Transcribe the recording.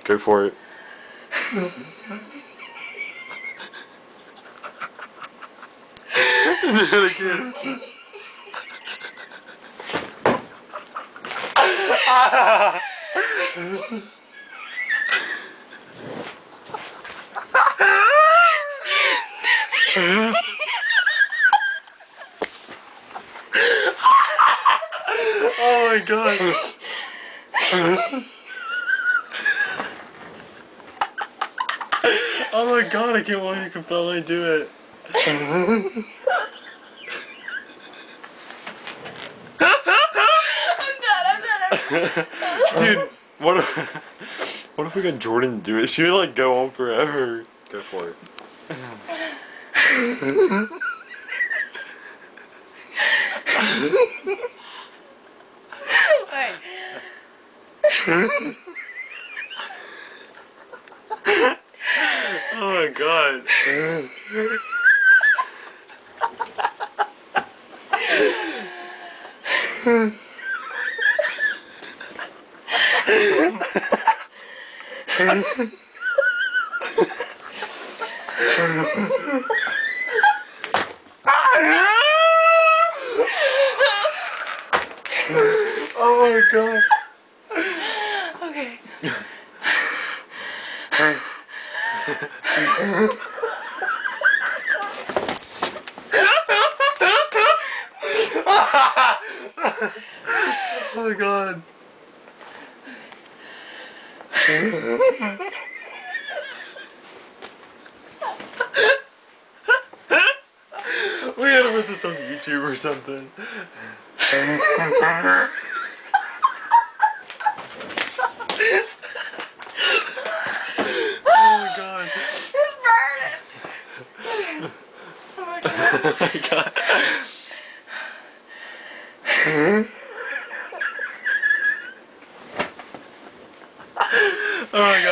Go for it. Do it again. Oh my god. Oh my god, I can't believe you can finally do it. I'm done. Dude, what if we got Jordan to do it? She would like go on forever. Go for it. Wait. Oh my god. Oh my god. Okay. Oh my god. We gotta put this on YouTube or something. Oh my god. It's burning. Oh my god. Oh my god. Oh my god.